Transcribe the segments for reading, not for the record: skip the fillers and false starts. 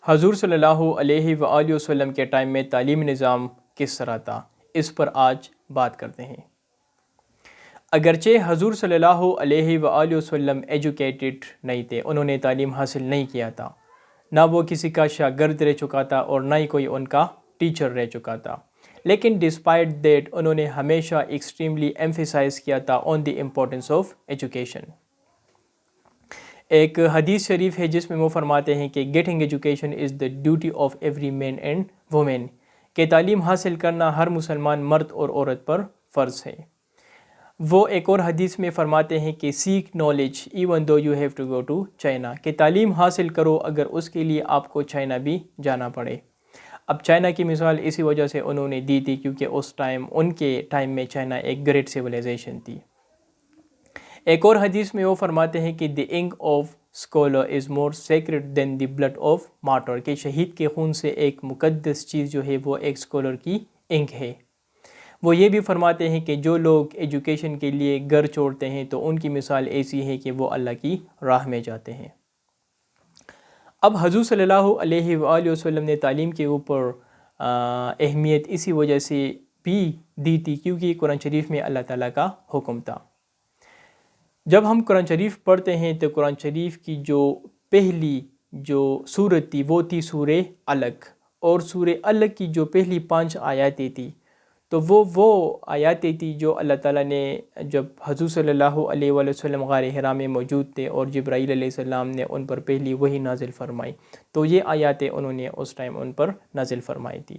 حضور صلی اللہ علیہ وآلہ وسلم کے ٹائم میں تعلیمی نظام کس طرح تھا، اس پر آج بات کرتے ہیں۔ اگرچہ حضور صلی اللہ علیہ وآلہ وسلم ایجوکیٹڈ نہیں تھے، انہوں نے تعلیم حاصل نہیں کیا تھا، نہ وہ کسی کا شاگرد رہ چکا تھا اور نہ ہی کوئی ان کا ٹیچر رہ چکا تھا، لیکن ڈسپائٹ دیٹ انہوں نے ہمیشہ ایکسٹریملی ایمفیسائز کیا تھا آن دی امپورٹنس آف ایجوکیشن۔ ایک حدیث شریف ہے جس میں وہ فرماتے ہیں کہ getting education is the duty of every man and women, کہ تعلیم حاصل کرنا ہر مسلمان مرد اور عورت پر فرض ہے۔ وہ ایک اور حدیث میں فرماتے ہیں کہ seek knowledge even though you have to go to China, کہ تعلیم حاصل کرو اگر اس کے لیے آپ کو چائنا بھی جانا پڑے۔ اب چائنا کی مثال اسی وجہ سے انہوں نے دی تھی کیونکہ اس ٹائم ان کے ٹائم میں چائنا ایک گریٹ سویلائزیشن تھی۔ ایک اور حدیث میں وہ فرماتے ہیں کہ the ink of scholar is more sacred than the blood of martyr, کہ شہید کے خون سے ایک مقدس چیز جو ہے وہ ایک اسکالر کی انک ہے۔ وہ یہ بھی فرماتے ہیں کہ جو لوگ ایجوکیشن کے لیے گھر چھوڑتے ہیں تو ان کی مثال ایسی ہے کہ وہ اللہ کی راہ میں جاتے ہیں۔ اب حضور صلی اللہ علیہ وآلہ وسلم نے تعلیم کے اوپر اہمیت اسی وجہ سے بھی دی تھی کیونکہ قرآن شریف میں اللہ تعالیٰ کا حکم تھا۔ جب ہم قرآن شریف پڑھتے ہیں تو قرآن شریف کی جو پہلی جو سورت تھی وہ تھی سورہ علق، اور سورہ علق کی جو پہلی 5 آیاتیں تھی تو وہ آیاتیں تھی جو اللہ تعالیٰ نے جب حضور صلی اللہ علیہ وآلہ وسلم غار حرا میں موجود تھے اور جبرائیل علیہ السلام نے ان پر پہلی وحی نازل فرمائی، تو یہ آیاتیں انہوں نے اس ٹائم ان پر نازل فرمائی تھی۔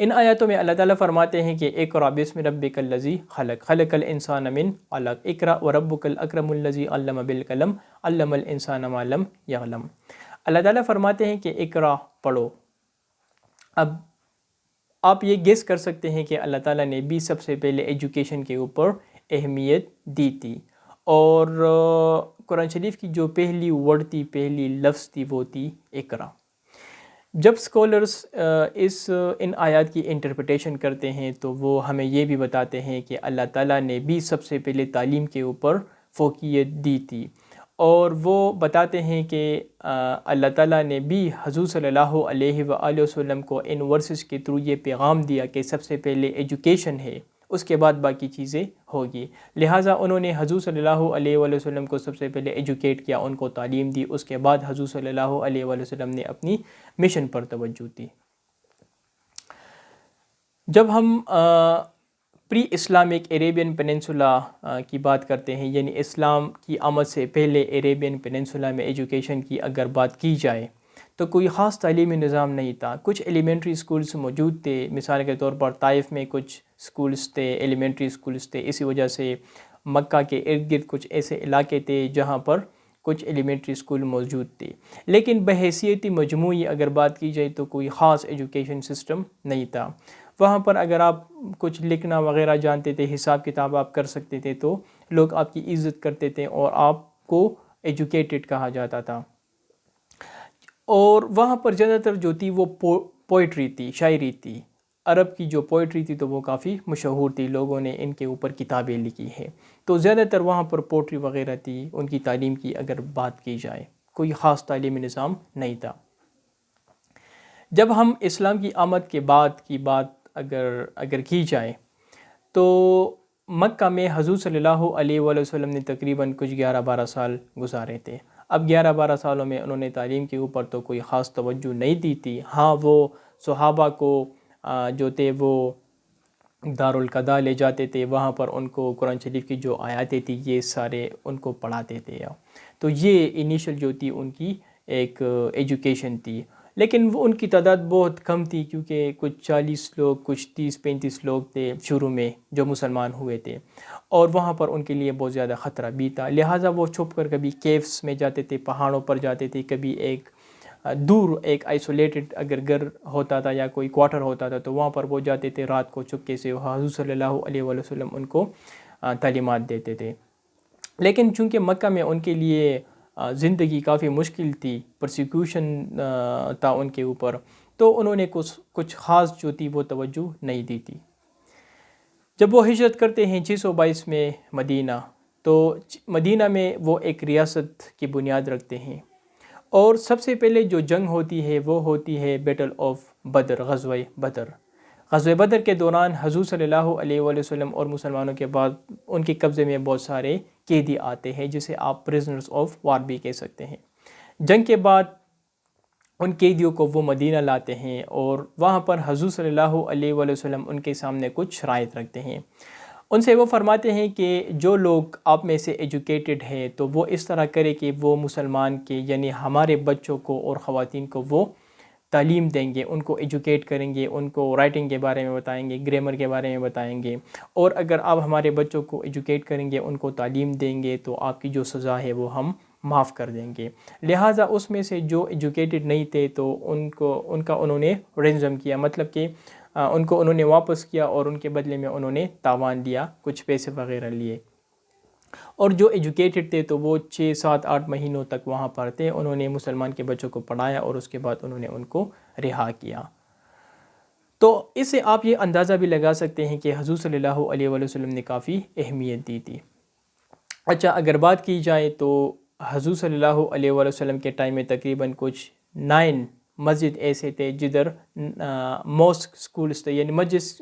ان آیاتوں میں اللہ تعالیٰ فرماتے ہیں کہ اقرأ بسم ربک الذی خلق، خلق الانسان من علق، اقرأ وربک الاکرم الذی علم بالقلم، علم الانسان ما لم یعلم۔ اللہ تعالیٰ فرماتے ہیں کہ اقرأ پڑھو۔ اب آپ یہ گیس کر سکتے ہیں کہ اللہ تعالیٰ نے بھی سب سے پہلے ایجوکیشن کے اوپر اہمیت دی تھی، اور قرآن شریف کی جو پہلی ورڈ تھی، پہلی لفظ تھی، وہ تھی اقرأ۔ جب اسکالرس ان آیات کی انٹرپریٹیشن کرتے ہیں تو وہ ہمیں یہ بھی بتاتے ہیں کہ اللہ تعالیٰ نے بھی سب سے پہلے تعلیم کے اوپر فوقیت دی تھی، اور وہ بتاتے ہیں کہ اللہ تعالیٰ نے بھی حضور صلی اللہ علیہ وآلہ وسلم کو ان ورسز کے تھرو یہ پیغام دیا کہ سب سے پہلے ایجوکیشن ہے، اس کے بعد باقی چیزیں ہوگی، لہٰذا انہوں نے حضور صلی اللہ علیہ وآلہ وسلم کو سب سے پہلے ایجوکیٹ کیا، ان کو تعلیم دی، اس کے بعد حضور صلی اللہ علیہ وآلہ وسلم نے اپنی مشن پر توجہ دی۔ جب ہم پری اسلامک عربین پیننسولا کی بات کرتے ہیں، یعنی اسلام کی آمد سے پہلے عربین پیننسولا میں ایجوکیشن کی اگر بات کی جائے تو کوئی خاص تعلیمی نظام نہیں تھا۔ کچھ ایلیمنٹری اسکولس موجود تھے، مثال کے طور پر طائف میں کچھ اسکولس تھے، ایلیمنٹری اسکولس تھے، اسی وجہ سے مکہ کے ارد گرد کچھ ایسے علاقے تھے جہاں پر کچھ ایلیمنٹری اسکول موجود تھے، لیکن بحیثیت مجموعی اگر بات کی جائے تو کوئی خاص ایجوکیشن سسٹم نہیں تھا۔ وہاں پر اگر آپ کچھ لکھنا وغیرہ جانتے تھے، حساب کتاب آپ کر سکتے تھے تو لوگ آپ کی عزت کرتے تھے اور آپ کو ایجوکیٹڈ کہا جاتا تھا۔ اور وہاں پر زیادہ تر جو تھی وہ پوئٹری تھی، شاعری تھی۔ عرب کی جو پوئٹری تھی تو وہ کافی مشہور تھی، لوگوں نے ان کے اوپر کتابیں لکھی ہیں، تو زیادہ تر وہاں پر پوئٹری وغیرہ تھی۔ ان کی تعلیم کی اگر بات کی جائے کوئی خاص تعلیمی نظام نہیں تھا۔ جب ہم اسلام کی آمد کے بعد کی بات اگر کی جائے تو مکہ میں حضور صلی اللہ علیہ وآلہ وسلم نے تقریباً کچھ 11-12 سال گزارے تھے۔ اب 11-12 سالوں میں انہوں نے تعلیم کے اوپر تو کوئی خاص توجہ نہیں دی تھی۔ ہاں، وہ صحابہ کو جو تھے وہ دارالقضاء لے جاتے تھے، وہاں پر ان کو قرآن شریف کی جو آیاتیں تھیں یہ سارے ان کو پڑھاتے تھے، تو یہ انیشل جو تھی ان کی ایک ایجوکیشن تھی، لیکن وہ ان کی تعداد بہت کم تھی کیونکہ کچھ 40 لوگ، کچھ 30-35 لوگ تھے شروع میں جو مسلمان ہوئے تھے، اور وہاں پر ان کے لیے بہت زیادہ خطرہ بھی تھا، لہٰذا وہ چھپ کر کبھی کیوس میں جاتے تھے، پہاڑوں پر جاتے تھے، کبھی ایک دور ایک آئسولیٹڈ اگر گھر ہوتا تھا یا کوئی کوارٹر ہوتا تھا تو وہاں پر وہ جاتے تھے رات کو چپکے سے، حضور صلی اللہ علیہ وآلہ وسلم ان کو تعلیمات دیتے تھے۔ لیکن چونکہ مکہ میں ان کے لیے زندگی کافی مشکل تھی، پرسیکیوشن تھا ان کے اوپر، تو انہوں نے کچھ خاص جو تھی وہ توجہ نہیں دی تھی۔ جب وہ ہجرت کرتے ہیں 622 میں مدینہ، تو مدینہ میں وہ ایک ریاست کی بنیاد رکھتے ہیں، اور سب سے پہلے جو جنگ ہوتی ہے وہ ہوتی ہے بیٹل آف بدر، غزوہ بدر۔ غزوہ بدر کے دوران حضور صلی اللہ علیہ وآلہ وسلم اور مسلمانوں کے بعد ان کے قبضے میں بہت سارے قیدی آتے ہیں، جسے آپ پرزنرز آف وار بھی کہہ سکتے ہیں۔ جنگ کے بعد ان قیدیوں کو وہ مدینہ لاتے ہیں اور وہاں پر حضور صلی اللہ علیہ وآلہ وسلم ان کے سامنے کچھ شرائط رکھتے ہیں۔ ان سے وہ فرماتے ہیں کہ جو لوگ آپ میں سے ایجوکیٹڈ ہیں تو وہ اس طرح کرے کہ وہ مسلمان کے یعنی ہمارے بچوں کو اور خواتین کو وہ تعلیم دیں گے، ان کو ایجوکیٹ کریں گے، ان کو رائٹنگ کے بارے میں بتائیں گے، گرامر کے بارے میں بتائیں گے، اور اگر آپ ہمارے بچوں کو ایجوکیٹ کریں گے، ان کو تعلیم دیں گے تو آپ کی جو سزا ہے وہ ہم معاف کر دیں گے۔ لہٰذا اس میں سے جو ایجوکیٹڈ نہیں تھے تو ان کا انہوں نے رینزم کیا، مطلب کہ ان کو انہوں نے واپس کیا اور ان کے بدلے میں انہوں نے تاوان لیا، کچھ پیسے وغیرہ لیے۔ اور جو ایجوکیٹڈ تھے تو وہ 6 7 8 مہینوں تک وہاں پر تھے، انہوں نے مسلمان کے بچوں کو پڑھایا اور اس کے بعد انہوں نے ان کو رہا کیا۔ تو اس سے آپ یہ اندازہ بھی لگا سکتے ہیں کہ حضور صلی اللہ علیہ وآلہ وسلم نے کافی اہمیت دی تھی۔ اچھا، اگر بات کی جائے تو حضور صلی اللہ علیہ وآلہ وسلم کے ٹائم میں تقریباً کچھ 9 مسجد ایسے تھے جدھر موسک سکولز تھے، یعنی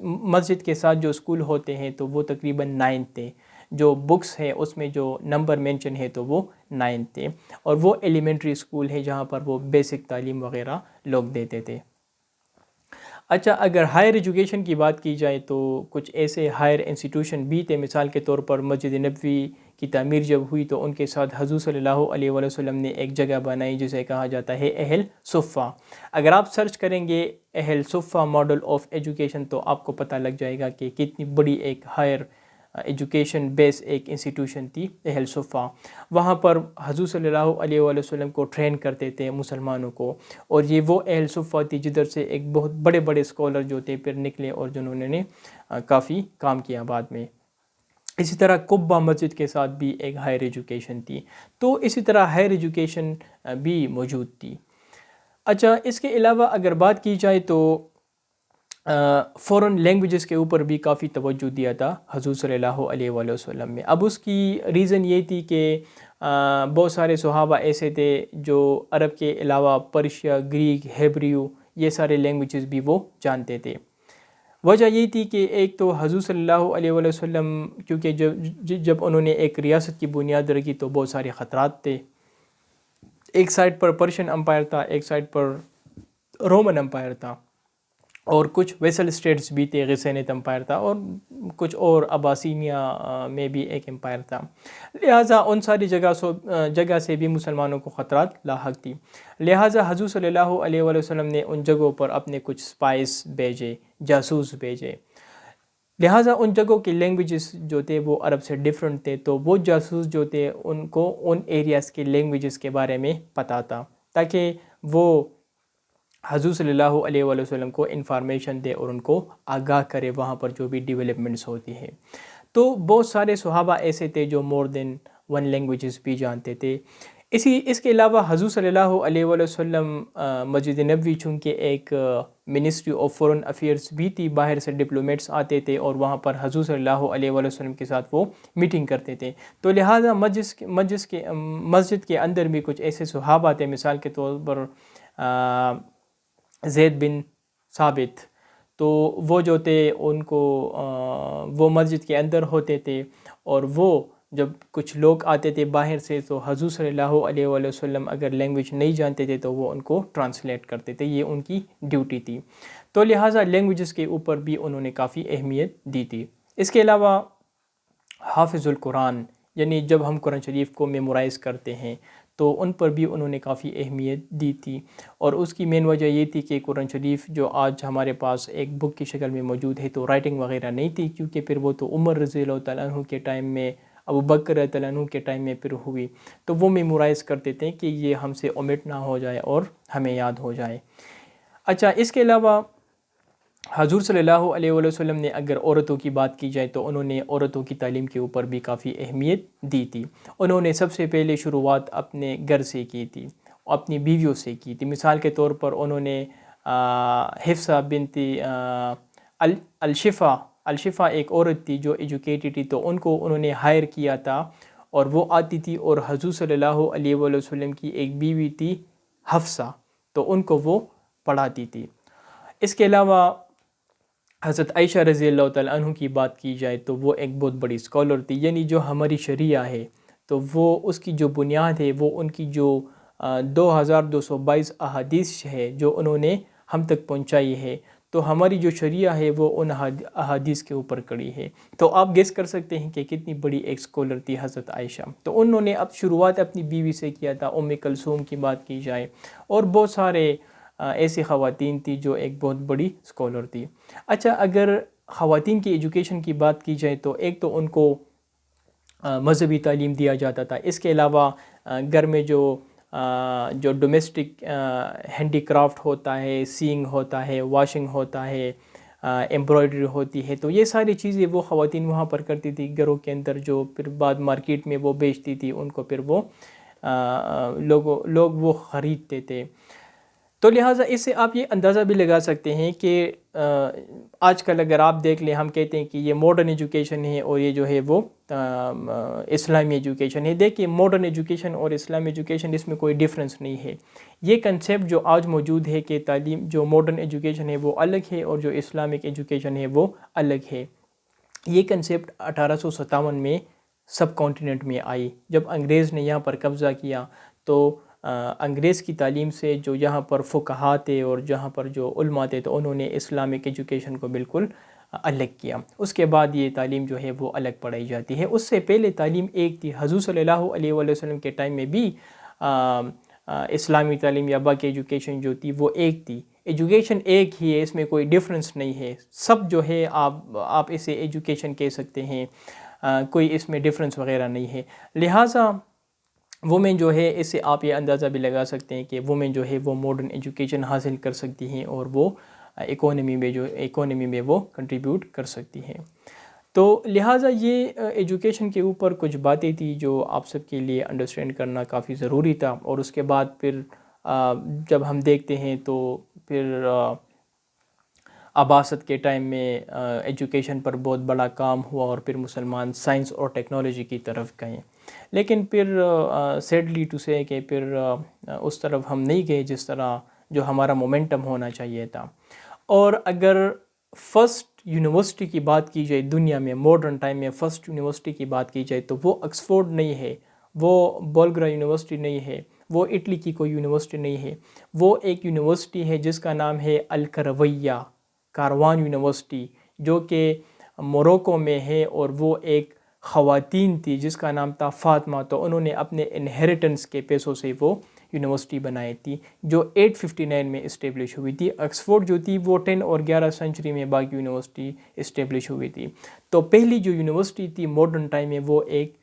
مسجد کے ساتھ جو اسکول ہوتے ہیں تو وہ تقریباً 9 تھے۔ جو بکس ہے اس میں جو نمبر مینشن ہے تو وہ 9 تھے، اور وہ ایلیمنٹری اسکول ہے جہاں پر وہ بیسک تعلیم وغیرہ لوگ دیتے تھے۔ اچھا، اگر ہائر ایجوکیشن کی بات کی جائے تو کچھ ایسے ہائر انسٹیٹیوشن بھی تھے، مثال کے طور پر مسجد نبوی کی تعمیر جب ہوئی تو ان کے ساتھ حضور صلی اللہ علیہ وآلہ وسلم نے ایک جگہ بنائی جسے کہا جاتا ہے اہل صفہ۔ اگر آپ سرچ کریں گے اہل صفہ ماڈل آف ایجوکیشن تو آپ کو پتہ لگ جائے گا کہ کتنی بڑی ایک ہائر ایجوکیشن بیس ایک انسٹیٹیوشن تھی اہل صفہ۔ وہاں پر حضور صلی اللہ علیہ وآلہ وسلم کو ٹرین کرتے تھے مسلمانوں کو، اور یہ وہ اہل صفہ تھی جدھر سے ایک بہت بڑے بڑے اسکالر جو تھے پھر نکلے اور جنہوں نے کافی کام کیا بعد میں۔ اسی طرح قبہ مسجد کے ساتھ بھی ایک ہائر ایجوکیشن تھی، تو اسی طرح ہائر ایجوکیشن بھی موجود تھی۔ اچھا، اس کے علاوہ اگر بات کی جائے تو فورن لینگویجز کے اوپر بھی کافی توجہ دیا تھا حضور صلی اللہ علیہ وآلہ وسلم میں۔ اب اس کی ریزن یہ تھی کہ بہت سارے صحابہ ایسے تھے جو عرب کے علاوہ پرشیا، گریک، ہیبریو یہ سارے لینگویجز بھی وہ جانتے تھے۔ وجہ یہ تھی کہ ایک تو حضور صلی اللہ علیہ وآلہ وسلم کیونکہ جب انہوں نے ایک ریاست کی بنیاد رکھی تو بہت سارے خطرات تھے۔ ایک سائڈ پر پرشین امپائر تھا، ایک سائڈ پر رومن امپائر تھا، اور کچھ ویسل اسٹیٹس بھی تھے، غسینت امپائر تھا، اور کچھ اور اباسینیا میں بھی ایک امپائر تھا۔ لہٰذا ان ساری جگہ سے بھی مسلمانوں کو خطرات لاحق تھی۔ لہٰذا حضور صلی اللہ علیہ وآلہ وسلم نے ان جگہوں پر اپنے کچھ اسپائس بھیجے، جاسوس بھیجے۔ لہٰذا ان جگہوں کے لینگویجز جو تھے وہ عرب سے ڈیفرنٹ تھے، تو وہ جاسوس جو تھے ان کو ان ایریاز کے لینگویجز کے بارے میں پتہ تھا، تاکہ وہ حضور صلی اللہ علیہ وآلہ وسلم کو انفارمیشن دے اور ان کو آگاہ کرے وہاں پر جو بھی ڈیولپمنٹس ہوتی ہیں۔ تو بہت سارے صحابہ ایسے تھے جو مور دین 1 لینگویجز بھی جانتے تھے۔ اس کے علاوہ حضور صلی اللہ علیہ وآلہ وسلم مسجد نبوی چونکہ ایک منسٹری آف فورن افیئرس بھی تھی، باہر سے ڈپلومیٹس آتے تھے اور وہاں پر حضور صلی اللہ علیہ وآلہ وسلم کے ساتھ وہ میٹنگ کرتے تھے، تو لہٰذا مسجد کے اندر بھی کچھ ایسے صحابہ تھے، مثال کے طور پر زید بن ثابت، تو وہ جو تھے ان کو وہ مسجد کے اندر ہوتے تھے، اور وہ جب کچھ لوگ آتے تھے باہر سے تو حضور صلی اللہ علیہ وآلہ وسلم اگر لینگویج نہیں جانتے تھے تو وہ ان کو ٹرانسلیٹ کرتے تھے، یہ ان کی ڈیوٹی تھی۔ تو لہٰذا لینگویجز کے اوپر بھی انہوں نے کافی اہمیت دی تھی۔ اس کے علاوہ حافظ القرآن، یعنی جب ہم قرآن شریف کو میمورائز کرتے ہیں تو ان پر بھی انہوں نے کافی اہمیت دی تھی، اور اس کی مین وجہ یہ تھی کہ قرآن شریف جو آج ہمارے پاس ایک بک کی شکل میں موجود ہے تو رائٹنگ وغیرہ نہیں تھی، کیونکہ پھر وہ تو عمر رضی اللہ تعالیٰ عنہ کے ٹائم میں، ابو بکر رضی اللہ عنہ کے ٹائم میں پھر ہوئی، تو وہ میمورائز کرتے تھے کہ یہ ہم سے اومٹ نہ ہو جائے اور ہمیں یاد ہو جائے۔ اچھا، اس کے علاوہ حضور صلی اللہ علیہ وآلہ وسلم نے اگر عورتوں کی بات کی جائے تو انہوں نے عورتوں کی تعلیم کے اوپر بھی کافی اہمیت دی تھی۔ انہوں نے سب سے پہلے شروعات اپنے گھر سے کی تھی، اپنی بیویوں سے کی تھی۔ مثال کے طور پر انہوں نے حفصہ بنت الشفا ایک عورت تھی جو ایجوکیٹڈ تھی، تو ان کو انہوں نے ہائر کیا تھا، اور وہ آتی تھی اور حضور صلی اللہ علیہ وآلہ وسلم کی ایک بیوی تھی حفصہ، تو ان کو وہ پڑھاتی تھی۔ اس کے علاوہ حضرت عائشہ رضی اللہ تعالیٰ عنہ کی بات کی جائے تو وہ ایک بہت بڑی اسکالر تھی، یعنی جو ہماری شریعہ ہے تو وہ اس کی جو بنیاد ہے وہ ان کی جو 2222 احادیث ہے جو انہوں نے ہم تک پہنچائی ہے، تو ہماری جو شریعہ ہے وہ ان احادیث کے اوپر کڑی ہے۔ تو آپ گیس کر سکتے ہیں کہ کتنی بڑی ایک اسکالر تھی حضرت عائشہ۔ تو انہوں نے اب شروعات اپنی بیوی سے کیا تھا، کلثوم کی بات کی جائے، اور بہت سارے ایسی خواتین تھی جو ایک بہت بڑی اسکالر تھی۔ اچھا، اگر خواتین کی ایجوکیشن کی بات کی جائے تو ایک تو ان کو مذہبی تعلیم دیا جاتا تھا، اس کے علاوہ گھر میں جو ڈومیسٹک ہینڈی کرافٹ ہوتا ہے، سینگ ہوتا ہے، واشنگ ہوتا ہے، ایمبرائڈری ہوتی ہے، تو یہ ساری چیزیں وہ خواتین وہاں پر کرتی تھی گھروں کے اندر، جو پھر بعد مارکیٹ میں وہ بیچتی تھی، ان کو پھر وہ لوگ وہ خریدتے تھے۔ تو لہٰذا اس سے آپ یہ اندازہ بھی لگا سکتے ہیں کہ آج کل اگر آپ دیکھ لیں، ہم کہتے ہیں کہ یہ ماڈرن ایجوکیشن ہے اور یہ جو ہے وہ اسلامی ایجوکیشن ہے۔ دیکھیے، ماڈرن ایجوکیشن اور اسلامی ایجوکیشن، اس میں کوئی ڈیفرنس نہیں ہے۔ یہ کنسیپٹ جو آج موجود ہے کہ تعلیم جو ماڈرن ایجوکیشن ہے وہ الگ ہے اور جو اسلامک ایجوکیشن ہے وہ الگ ہے، یہ کنسیپٹ 1857 میں سب کانٹیننٹ میں آئی، جب انگریز نے یہاں پر قبضہ کیا۔ تو انگریز کی تعلیم سے جو یہاں پر فقہاء تھے اور جہاں پر جو علماء تھے، تو انہوں نے اسلامک ایجوکیشن کو بالکل الگ کیا۔ اس کے بعد یہ تعلیم جو ہے وہ الگ پڑھائی جاتی ہے۔ اس سے پہلے تعلیم ایک تھی، حضور صلی اللہ علیہ وآلہ وسلم کے ٹائم میں بھی اسلامی تعلیم یا باقی ایجوکیشن جو تھی وہ ایک تھی۔ ایجوکیشن ایک ہی ہے، اس میں کوئی ڈیفرنس نہیں ہے، سب جو ہے آپ اسے ایجوکیشن کہہ سکتے ہیں، کوئی اس میں ڈیفرنس وغیرہ نہیں ہے۔ لہٰذا وومن جو ہے، اس سے آپ یہ اندازہ بھی لگا سکتے ہیں کہ وومن جو ہے وہ ماڈرن ایجوکیشن حاصل کر سکتی ہیں اور وہ اکانومی میں وہ کنٹریبیوٹ کر سکتی ہیں۔ تو لہٰذا یہ ایجوکیشن کے اوپر کچھ باتیں تھی جو آپ سب کے لیے انڈرسٹینڈ کرنا کافی ضروری تھا۔ اور اس کے بعد پھر جب ہم دیکھتے ہیں تو پھر عباست کے ٹائم میں ایجوکیشن پر بہت بڑا کام ہوا اور پھر مسلمان سائنس اور ٹیکنالوجی کی طرف گئے، لیکن پھر سیڈلی ٹو سے کہ پھر اس طرف ہم نہیں گئے جس طرح جو ہمارا مومنٹم ہونا چاہیے تھا۔ اور اگر فرسٹ یونیورسٹی کی بات کی جائے دنیا میں، ماڈرن ٹائم میں فرسٹ یونیورسٹی کی بات کی جائے تو وہ آکسفورڈ نہیں ہے، وہ بولگرا یونیورسٹی نہیں ہے، وہ اٹلی کی کوئی یونیورسٹی نہیں ہے، وہ ایک یونیورسٹی ہے جس کا نام ہے الکرویہ کاروان یونیورسٹی، جو کہ موروکو میں ہے، اور وہ ایک خواتین تھی جس کا نام تھا فاطمہ۔ تو انہوں نے اپنے انہیریٹنس کے پیسوں سے وہ یونیورسٹی بنائی تھی، جو 859 میں اسٹیبلش ہوئی تھی۔ آکسفورڈ جو تھی وہ 10 اور 11 سنچری میں باقی یونیورسٹی اسٹیبلش ہوئی تھی۔ تو پہلی جو یونیورسٹی تھی ماڈرن ٹائم میں وہ ایک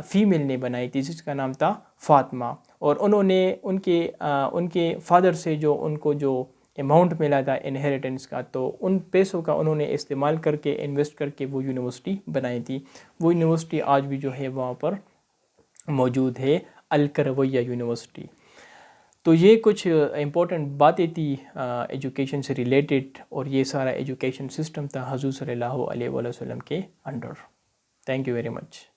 فیمیل نے بنائی تھی جس کا نام تھا فاطمہ، اور انہوں نے ان کے فادر سے جو ان کو جو اماؤنٹ ملا تھا انہیریٹنس کا، تو ان پیسوں کا انہوں نے استعمال کر کے انویسٹ کر کے وہ یونیورسٹی بنائی تھی۔ وہ یونیورسٹی آج بھی جو ہے وہاں پر موجود ہے، الکرویہ یونیورسٹی۔ تو یہ کچھ امپورٹنٹ باتیں تھی ایجوکیشن سے ریلیٹڈ، اور یہ سارا ایجوکیشن سسٹم تھا حضور صلی اللہ علیہ وآلہ وسلم کے under. Thank you very much.